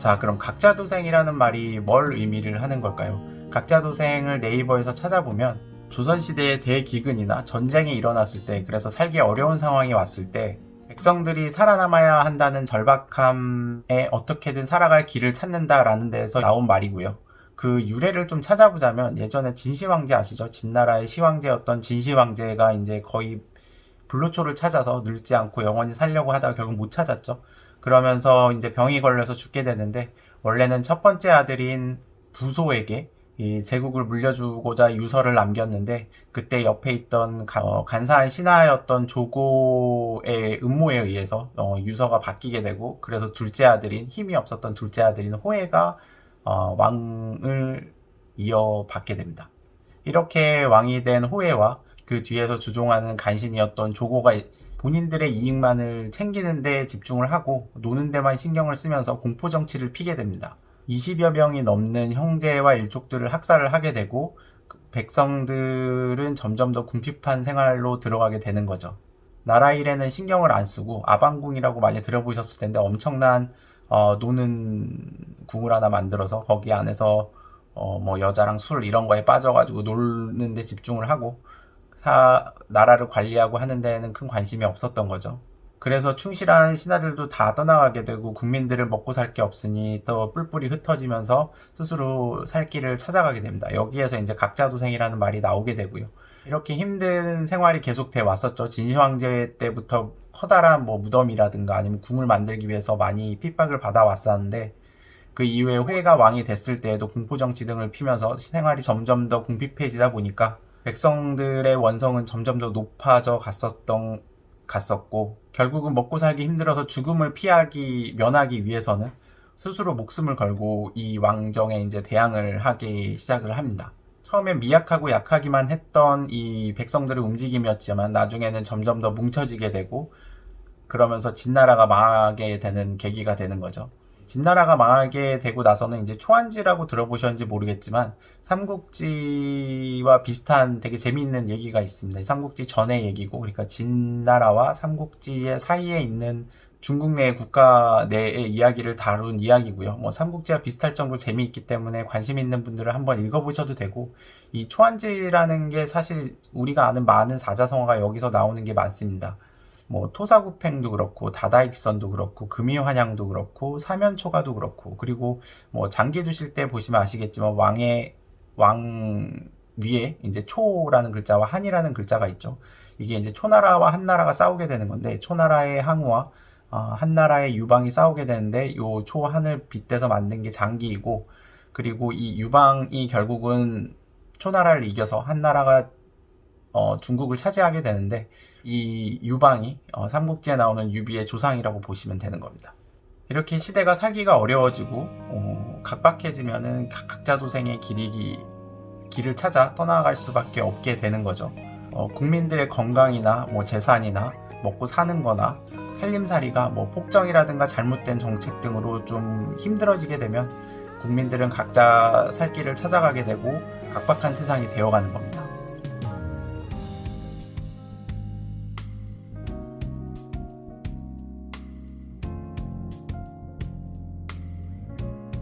자, 그럼 각자도생이라는 말이 뭘 의미를 하는 걸까요? 각자도생을 네이버에서 찾아보면 조선시대의 대기근이나 전쟁이 일어났을 때, 그래서 살기 어려운 상황이 왔을 때 백성들이 살아남아야 한다는 절박함에 어떻게든 살아갈 길을 찾는다라는 데에서 나온 말이고요. 그 유래를 좀 찾아보자면 예전에 진시황제 아시죠? 진나라의 시황제였던 진시황제가 이제 거의 불로초를 찾아서 늙지 않고 영원히 살려고 하다가 결국 못 찾았죠. 그러면서 이제 병이 걸려서 죽게 되는데, 원래는 첫 번째 아들인 부소에게 이 제국을 물려주고자 유서를 남겼는데, 그때 옆에 있던 간사한 신하였던 조고의 음모에 의해서 유서가 바뀌게 되고, 그래서 둘째 아들인, 힘이 없었던 둘째 아들인 호해가 왕을 이어받게 됩니다. 이렇게 왕이 된 호해와 그 뒤에서 주종하는 간신이었던 조고가 본인들의 이익만을 챙기는 데 집중을 하고 노는 데만 신경을 쓰면서 공포정치를 피게 됩니다. 20여 명이 넘는 형제와 일족들을 학살을 하게 되고, 백성들은 점점 더 궁핍한 생활로 들어가게 되는 거죠. 나라 일에는 신경을 안 쓰고 아방궁이라고 많이 들어보셨을 텐데, 엄청난 노는 궁을 하나 만들어서 거기 안에서 뭐 여자랑 술 이런 거에 빠져가지고 노는 데 집중을 하고 나라를 관리하고 하는 데에는 큰 관심이 없었던 거죠. 그래서 충실한 신하들도 다 떠나가게 되고 국민들은 먹고 살 게 없으니 또 뿔뿔이 흩어지면서 스스로 살 길을 찾아가게 됩니다. 여기에서 이제 각자도생이라는 말이 나오게 되고요. 이렇게 힘든 생활이 계속돼 왔었죠. 진시황제 때부터 커다란 뭐 무덤이라든가 아니면 궁을 만들기 위해서 많이 핍박을 받아왔었는데, 그 이후에 호해가 왕이 됐을 때에도 공포정치 등을 피면서 생활이 점점 더 궁핍해지다 보니까 백성들의 원성은 점점 더 높아져 갔었고, 결국은 먹고 살기 힘들어서 죽음을 면하기 위해서는 스스로 목숨을 걸고 이 왕정에 이제 대항을 하기 시작을 합니다. 처음엔 미약하고 약하기만 했던 이 백성들의 움직임이었지만 나중에는 점점 더 뭉쳐지게 되고, 그러면서 진나라가 망하게 되는 계기가 되는 거죠. 진나라가 망하게 되고 나서는 이제 초안지라고 들어보셨는지 모르겠지만 삼국지와 비슷한 되게 재미있는 얘기가 있습니다. 삼국지 전의 얘기고, 그러니까 진나라와 삼국지의 사이에 있는 중국 내 국가 내의 이야기를 다룬 이야기고요. 뭐 삼국지와 비슷할 정도로 재미있기 때문에 관심 있는 분들은 한번 읽어보셔도 되고, 이 초안지라는 게 사실 우리가 아는 많은 사자성어가 여기서 나오는 게 많습니다. 뭐 토사구팽도 그렇고 다다익선도 그렇고 금이환양도 그렇고 사면초가도 그렇고, 그리고 뭐 장기 두실 때 보시면 아시겠지만 왕 위에 이제 초라는 글자와 한이라는 글자가 있죠. 이게 이제 초나라와 한나라가 싸우게 되는 건데, 초나라의 항우와 한나라의 유방이 싸우게 되는데, 요 초한을 빗대서 만든 게 장기이고, 그리고 이 유방이 결국은 초나라를 이겨서 한나라가 중국을 차지하게 되는데, 이 유방이 삼국지에 나오는 유비의 조상이라고 보시면 되는 겁니다. 이렇게 시대가 살기가 어려워지고 각박해지면은 각자도생의 길을 찾아 떠나갈 수밖에 없게 되는 거죠. 국민들의 건강이나 뭐 재산이나 먹고 사는 거나 살림살이가 뭐 폭정이라든가 잘못된 정책 등으로 좀 힘들어지게 되면 국민들은 각자 살 길을 찾아가게 되고 각박한 세상이 되어가는 겁니다.